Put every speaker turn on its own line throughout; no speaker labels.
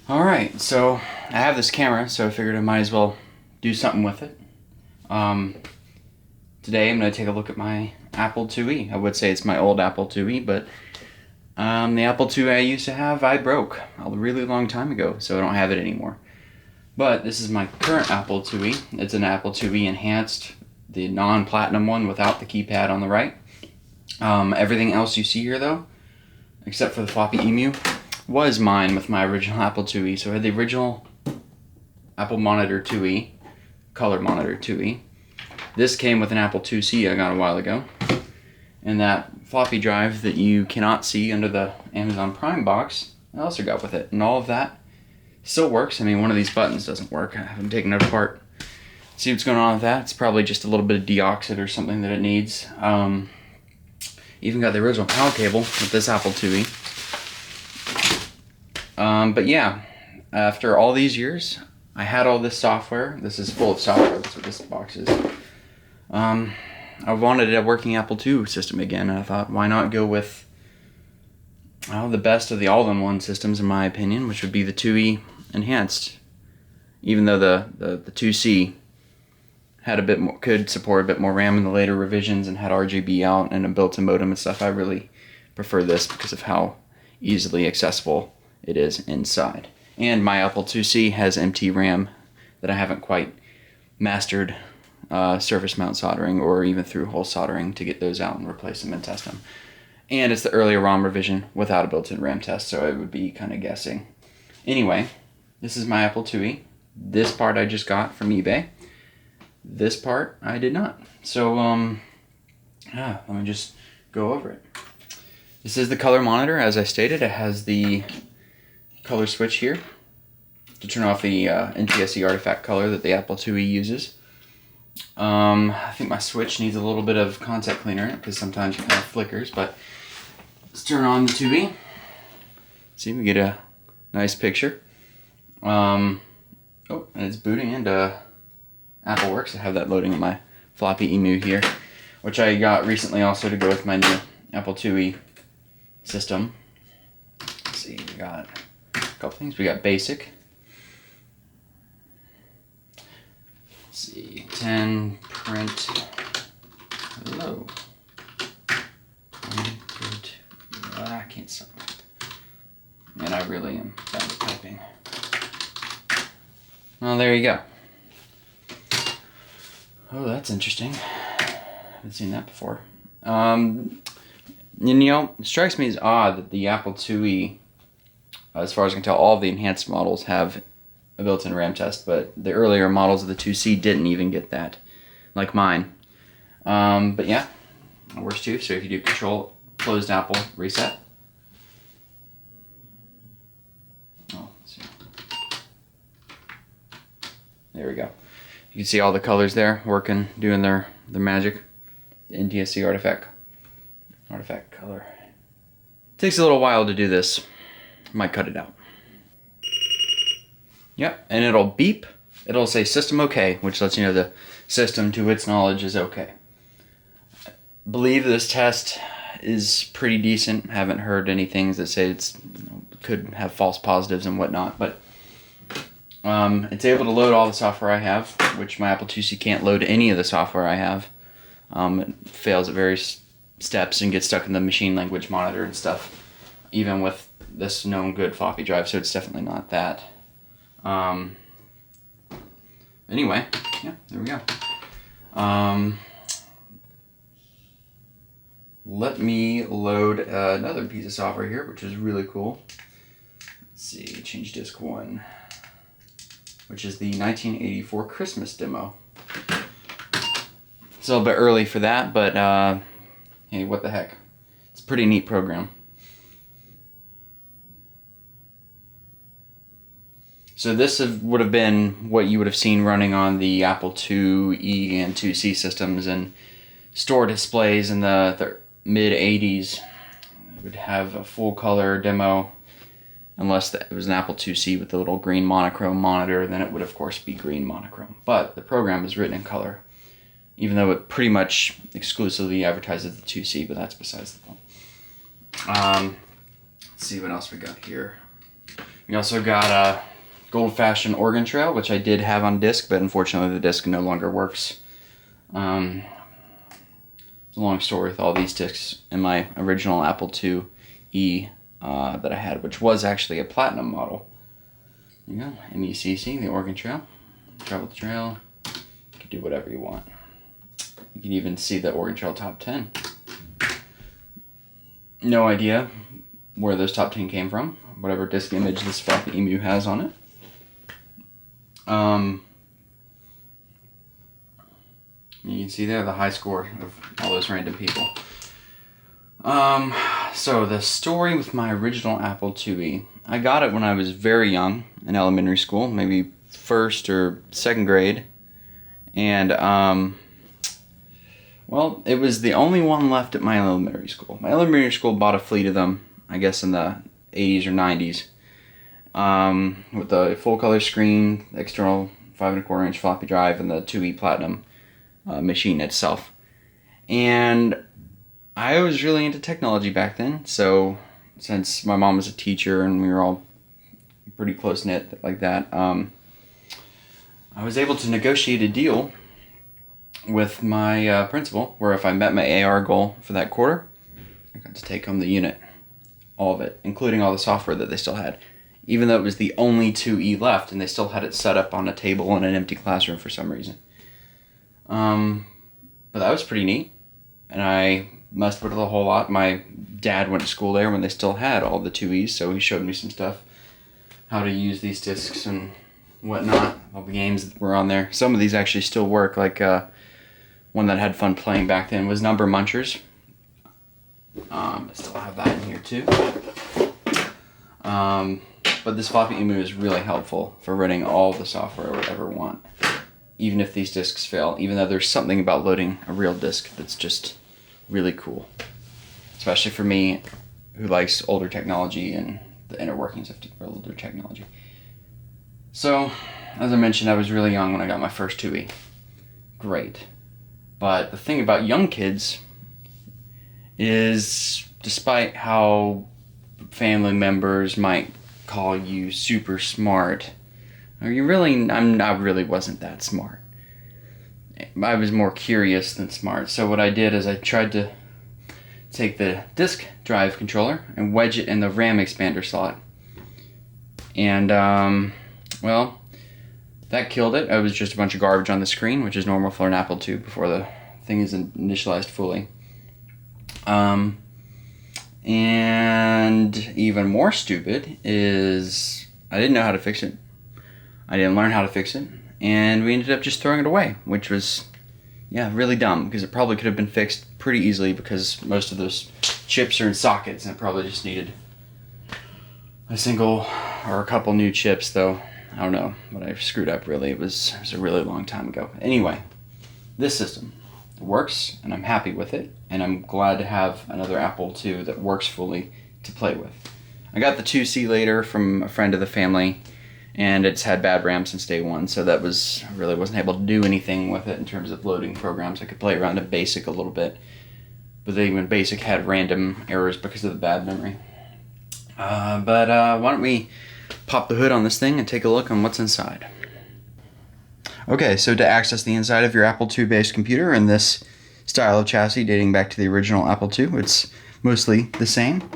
Alright, so I have this camera, so I figured I might as well do something with it. Today I'm going to take a look at my Apple IIe. I would say it's my old Apple IIe, but the Apple II I used to have, I broke a really long time ago, so I don't have it anymore. But this is my current Apple IIe. It's an Apple IIe Enhanced, the non-platinum one without the keypad on the right. Everything else you see here, though, except for the floppy emu, was mine with my original Apple IIe. So I had the original Apple Monitor IIe, color monitor IIe. This came with an Apple IIc I got a while ago. And that floppy drive that you cannot see under the Amazon Prime box, I also got with it. And all of that still works. I mean, one of these buttons doesn't work. I haven't taken it apart. See what's going on with that. It's probably just a little bit of deoxid or something that it needs. Even got the original power cable with this Apple IIe. But yeah, after all these years, I had all this software. This is full of software. That's what this box is. I wanted a working Apple II system again, and I thought, why not go with the best of the all-in-one systems, in my opinion, which would be the IIe Enhanced. Even though the IIc had a bit more, could support a bit more RAM in the later revisions and had RGB out and a built-in modem and stuff, I really prefer this because of how easily accessible it is inside. And my Apple IIc has empty RAM that I haven't quite mastered surface mount soldering or even through-hole soldering to get those out and replace them and test them. And it's the earlier ROM revision without a built-in RAM test, so it would be kind of guessing. Anyway, this is my Apple IIe. This part I just got from eBay. This part I did not. So, let me just go over it. This is the color monitor. As I stated, it has the color switch here to turn off the NTSC artifact color that the Apple IIe uses. I think my switch needs a little bit of contact cleaner in it because sometimes it kind of flickers, but let's turn on the IIe. See, we get a nice picture. And it's booting into AppleWorks. I have that loading on my floppy emu here, which I got recently also to go with my new Apple IIe system. Let's see, we got a couple things. We got basic. Let's see, 10 print. Hello. I can't stop. And I really am bad at typing. Well, there you go. Oh, that's interesting. Haven't seen that before. And you know, it strikes me as odd that the Apple IIe, as far as I can tell, all of the enhanced models have a built-in RAM test, but the earlier models of the IIc didn't even get that, like mine. But yeah, it works too. So if you do Control closed Apple reset. Oh, let's see. There we go. You can see all the colors there working, doing their magic. The NTSC artifact color. Takes a little while to do this. Might cut it out. Yep, and it'll beep. It'll say system OK, which lets you know the system, to its knowledge, is OK. I believe this test is pretty decent. Haven't heard any things that say it's could have false positives and whatnot, but it's able to load all the software I have, which my Apple IIc can't load any of the software I have. It fails at various steps and gets stuck in the machine language monitor and stuff, even with this known good floppy drive, so it's definitely not that. Anyway, yeah, there we go. Let me load another piece of software here, which is really cool. Let's see, change disk 1, which is the 1984 Christmas demo. It's a little bit early for that, but hey, what the heck. It's a pretty neat program. So this would have been what you would have seen running on the Apple IIe and IIc systems and store displays in the mid-80s. It would have a full color demo, unless it was an Apple IIc with the little green monochrome monitor, then it would of course be green monochrome. But the program is written in color, even though it pretty much exclusively advertises the IIc, but that's besides the point. Let's see what else we got here. We also got a Gold Fashioned Oregon Trail, which I did have on disc, but unfortunately the disc no longer works. It's a long story with all these discs in my original Apple IIe that I had, which was actually a platinum model. There you go, MECC, the Oregon Trail. Travel the trail. You can do whatever you want. You can even see the Oregon Trail top 10. No idea where those top 10 came from. Whatever disc image this floppy emu has on it. You can see there the high score of all those random people. So the story with my original Apple IIe. I got it when I was very young in elementary school, maybe first or second grade. And, well, it was the only one left at my elementary school. My elementary school bought a fleet of them, I guess in the 80s or 90s. With the full color screen, external 5 1/4 inch floppy drive, and the IIe Platinum machine itself. And I was really into technology back then, so since my mom was a teacher and we were all pretty close-knit like that, I was able to negotiate a deal with my principal where if I met my AR goal for that quarter, I got to take home the unit. All of it, including all the software that they still had. Even though it was the only IIe left and they still had it set up on a table in an empty classroom for some reason. But that was pretty neat. And I messed with it a whole lot. My dad went to school there when they still had all the IIes, so he showed me some stuff. How to use these discs and whatnot. All the games that were on there. Some of these actually still work, like one that I had fun playing back then was Number Munchers. I still have that in here too. But this floppy emu is really helpful for running all the software I would ever want. Even if these discs fail, even though there's something about loading a real disc that's just really cool. Especially for me, who likes older technology and the inner workings of older technology. So, as I mentioned, I was really young when I got my first IIe. Great. But the thing about young kids is, despite how family members might call you super smart, I really wasn't that smart. I was more curious than smart. So what I did is I tried to take the disk drive controller and wedge it in the RAM expander slot. And, well, that killed it. It was just a bunch of garbage on the screen, which is normal for an Apple II before the thing is initialized fully. And even more stupid is I didn't know how to fix it. I didn't learn how to fix it, and we ended up just throwing it away, which was, yeah, really dumb, because it probably could have been fixed pretty easily because most of those chips are in sockets, and it probably just needed a single or a couple new chips, though. I don't know, but I screwed up, really. It was a really long time ago. Anyway, this system works, and I'm happy with it, and I'm glad to have another Apple II that works fully to play with. I got the 2C later from a friend of the family, and it's had bad RAM since day one, so I really wasn't able to do anything with it in terms of loading programs. I could play around in BASIC a little bit, but even BASIC had random errors because of the bad memory. But why don't we pop the hood on this thing and take a look on what's inside. Okay, so to access the inside of your Apple II based computer in this style of chassis dating back to the original Apple II, it's mostly the same.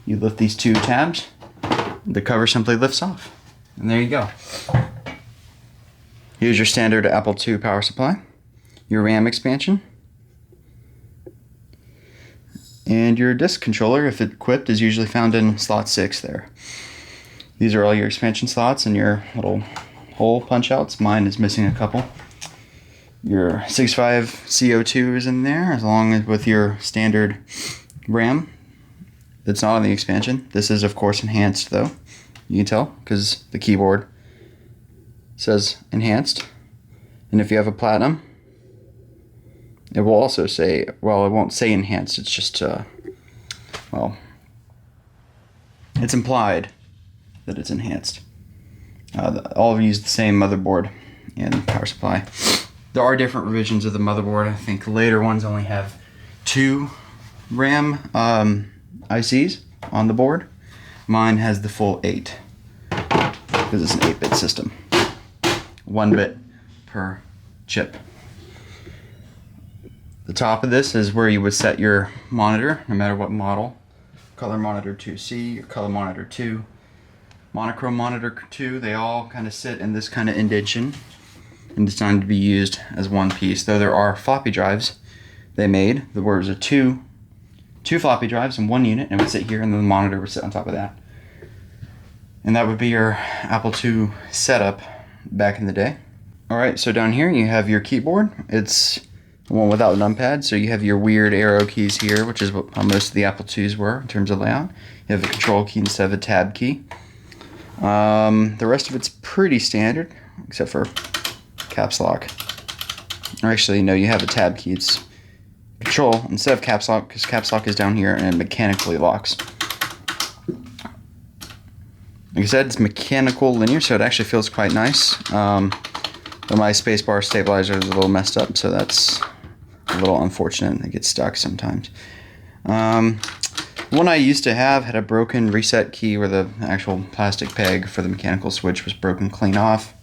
You lift these two tabs, the cover simply lifts off. And there you go. Here's your standard Apple II power supply, your RAM expansion, and your disk controller, if equipped, is usually found in slot 6 there. These are all your expansion slots and your little hole punch outs. Mine is missing a couple. Your 6.5 CO2 is in there, along with your standard RAM that's not on the expansion. This is, of course, enhanced, though. You can tell because the keyboard says enhanced. And if you have a platinum, it will also say, well, it won't say enhanced, it's just, well, it's implied that it's enhanced. All of you use the same motherboard and power supply. There are different revisions of the motherboard. I think later ones only have 2 RAM ICs on the board. Mine has the full 8. because it's an 8-bit system. 1 bit per chip. The top of this is where you would set your monitor, no matter what model. Color monitor 2C, or color monitor 2, monochrome monitor 2, they all kind of sit in this kind of indentation and designed to be used as one piece. Though there are floppy drives they made, there was a two floppy drives in one unit, and it would sit here, and then the monitor would sit on top of that. And that would be your Apple II setup back in the day. Alright, so down here you have your keyboard. It's the one without a numpad, so you have your weird arrow keys here, which is what most of the Apple IIs were in terms of layout. You have a control key instead of a tab key. The rest of it's pretty standard, except for caps lock. Or actually, no, you have a tab key. It's control instead of caps lock, because caps lock is down here and it mechanically locks. Like I said, it's mechanical linear, so it actually feels quite nice. But my spacebar stabilizer is a little messed up, so that's a little unfortunate. It gets stuck sometimes. One I used to have had a broken reset key where the actual plastic peg for the mechanical switch was broken clean off.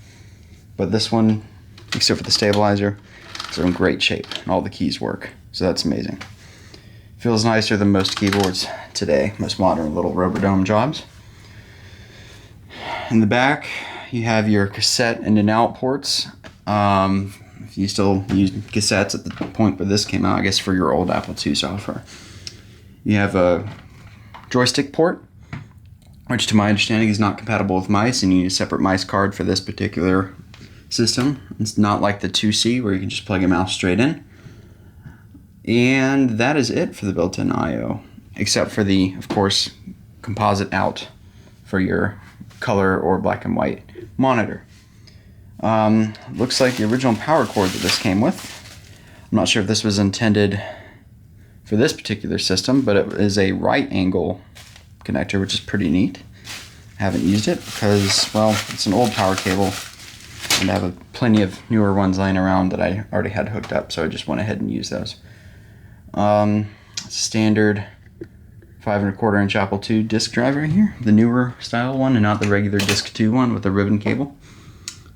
But this one, except for the stabilizer, is in great shape. All the keys work, so that's amazing. Feels nicer than most keyboards today, most modern little Robodome jobs. In the back, you have your cassette in and out ports. If you still use cassettes at the point where this came out, I guess for your old Apple II software. You have a joystick port, which to my understanding is not compatible with mice, and you need a separate mice card for this particular system. It's not like the 2C where you can just plug a mouse straight in. And that is it for the built-in I/O, except for the, of course, composite out for your color or black and white monitor. Looks like the original power cord that this came with. I'm not sure if this was intended for this particular system, but it is a right angle connector, which is pretty neat. I haven't used it because, well, it's an old power cable, and I have plenty of newer ones laying around that I already had hooked up, so I just went ahead and used those. Standard 5 1/4 inch Apple II disc drive right here, the newer style one, and not the regular disc 2 one with the ribbon cable.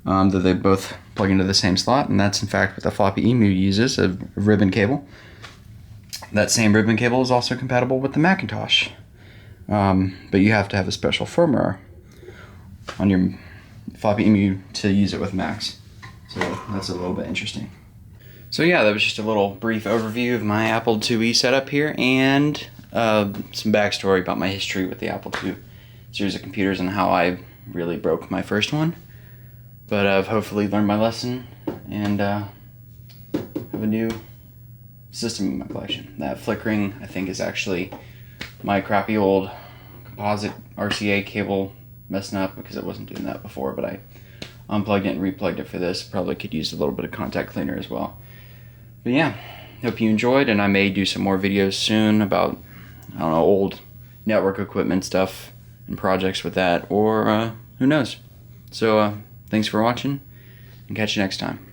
That they both plug into the same slot, and that's in fact what the Floppy Emu uses, a ribbon cable. That same ribbon cable is also compatible with the Macintosh, but you have to have a special firmware on your Floppy Emu to use it with Macs. So that's a little bit interesting. So yeah, that was just a little brief overview of my Apple IIe setup here, and some backstory about my history with the Apple II series of computers and how I really broke my first one. But I've hopefully learned my lesson and have a new system in my collection. That flickering, I think, is actually my crappy old composite RCA cable messing up, because it wasn't doing that before, but I unplugged it and replugged it for this. Probably could use a little bit of contact cleaner as well. But yeah, hope you enjoyed, and I may do some more videos soon about, I don't know, old network equipment stuff and projects with that, or who knows. So thanks for watching, and catch you next time.